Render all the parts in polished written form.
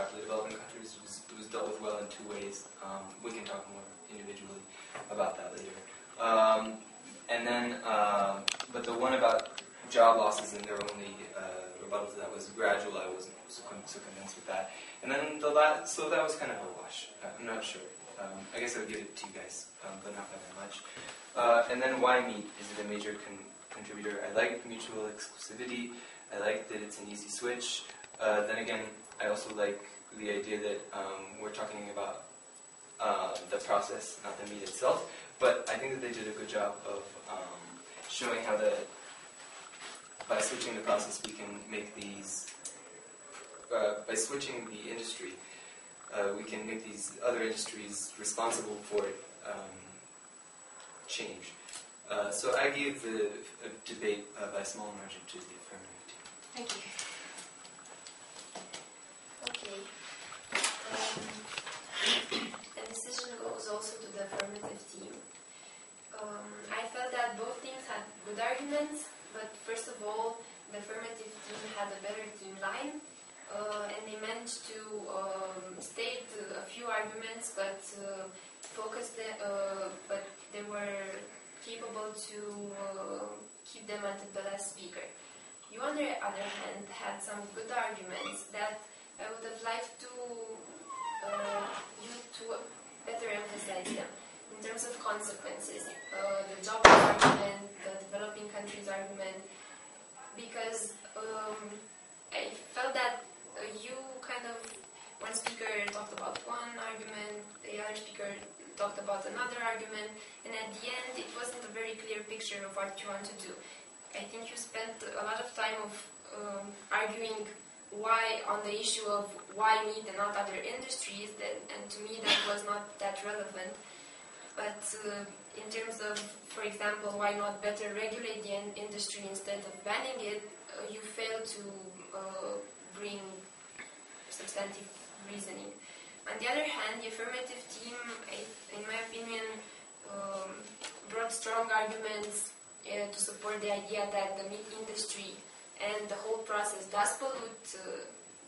rapidly developing countries, it was dealt with well in two ways. We can talk more individually about that later. And then, but the one about job losses and their only rebuttal to that was gradual. I wasn't so convinced with that. And then so that was kind of a wash. I'm not sure. I guess I would give it to you guys, but not by that much. And then why meat? Is it a major contributor? I like mutual exclusivity. I like that it's an easy switch. Then again, I also like the idea that we're talking about the process, not the meat itself. But I think that they did a good job of showing how by switching the process we can make these, by switching the industry, we can make these other industries responsible for change. So I gave the debate by a small margin to the affirmative team. Thank you. Okay. The decision goes also to the affirmative team. I felt that both teams had good arguments, but first of all, the affirmative team had a better team line, and they managed to state a few arguments, but but they were capable to keep them until the last speaker. You, on the other hand, had some good arguments that I would have liked you to better emphasize them. In terms of consequences, the job argument, the developing countries argument, because I felt that you kind of, one speaker talked about one argument, the other speaker talked about another argument, and at the end it wasn't a very clear picture of what you want to do. I think you spent a lot of time of arguing why on the issue of why meat and not other industries, and to me that was not that relevant. But in terms of, for example, why not better regulate the industry instead of banning it, you failed to bring substantive reasoning. On the other hand, the affirmative team, in my opinion, brought strong arguments to support the idea that the meat industry and the whole process does pollute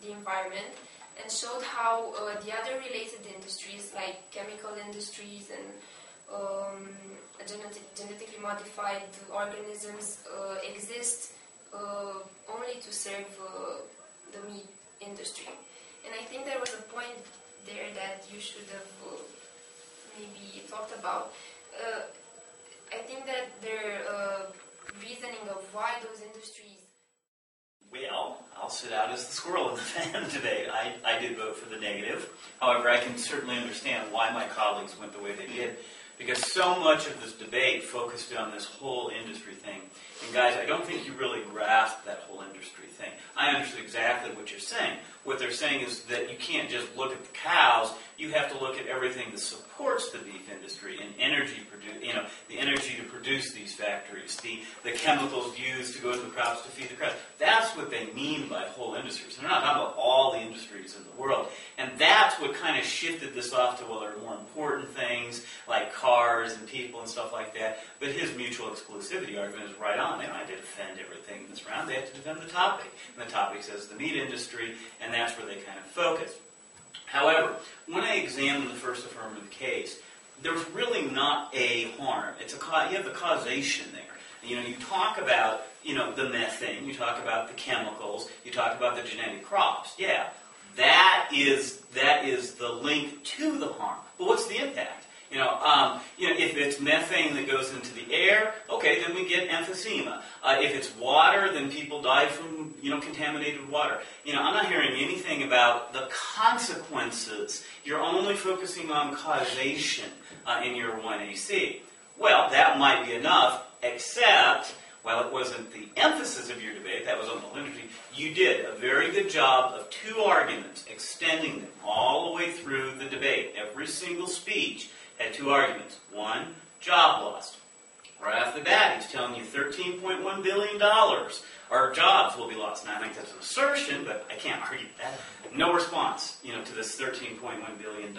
the environment, and showed how the other related industries like chemical industries and genetically modified organisms exist only to serve the meat industry. And I think there was a point there that you should have maybe talked about. I think that their reasoning of why those industries... Well, I'll sit out as the squirrel in the fan debate. I did vote for the negative. However, I can certainly understand why my colleagues went the way they did, because so much of this debate focused on this whole industry thing. And guys, I don't think you really grasped that whole industry thing. I understood exactly what you're saying. What they're saying is that you can't just look at the cows, you have to look at everything that supports the beef industry and energy the energy to produce these factories, the chemicals used to go into the crops to feed the crops. That's what they mean by whole industries. They're not talking about all the industries in the world. And that's what kind of shifted this off to, well, there are more important things like cars and people and stuff like that. But his mutual exclusivity argument is right on. They don't have to defend everything in this round. They have to defend the topic. And the topic says the meat industry, and that's where they kind of focus. However, when I examined the first affirmative case, there was really not a harm. You have the causation there. You talk about, the methane, you talk about the chemicals, you talk about the genetic crops. Yeah, that is the link to the harm. But what's the impact? If it's methane that goes into the air, okay, then we get emphysema. If it's water, then people die from, contaminated water. I'm not hearing anything about the consequences. You're only focusing on causation in your 1AC. Well, that might be enough, except, while it wasn't the emphasis of your debate, that was on the liturgy, you did a very good job of two arguments, extending them all the way through the debate. Every single speech had two arguments. One, job loss. Right off the bat, he's telling you $13.1 billion our jobs will be lost. Now, I think that's an assertion, but I can't argue that. No response, to this $13.1 billion.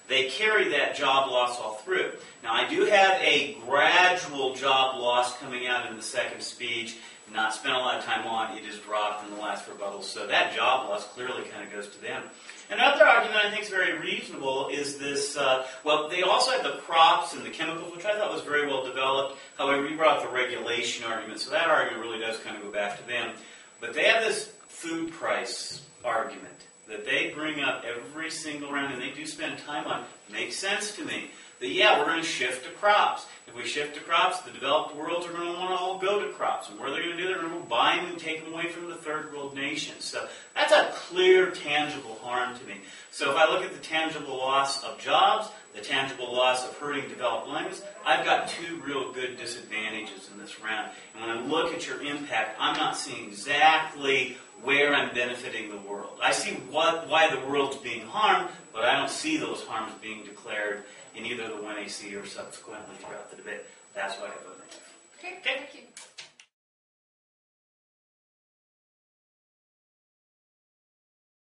They carry that job loss all through. Now, I do have a gradual job loss coming out in the second speech not spent a lot of time on. It is dropped in the last rebuttal. So that job loss clearly kind of goes to them. Another argument I think is very reasonable is this, well, they also had the crops and the chemicals, which I thought was very well developed. However, you brought up the regulation argument, so that argument really does kind of go back to them. But they have this food price argument that they bring up every single round, and they do spend time on. Makes sense to me. That, yeah, we're going to shift to crops. If we shift to crops, the developed worlds are going to want to all go to crops. And what are they going to do? They're going to buy them and take them away from the third world nations. So that's a clear, tangible harm to me. So if I look at the tangible loss of jobs, the tangible loss of hurting developed languages, I've got two real good disadvantages in this round. And when I look at your impact, I'm not seeing exactly where I'm benefiting the world. I see why the world's being harmed, but I don't see those harms being declared in either the 1AC or subsequently throughout the debate. That's why I vote negative. Okay, thank you.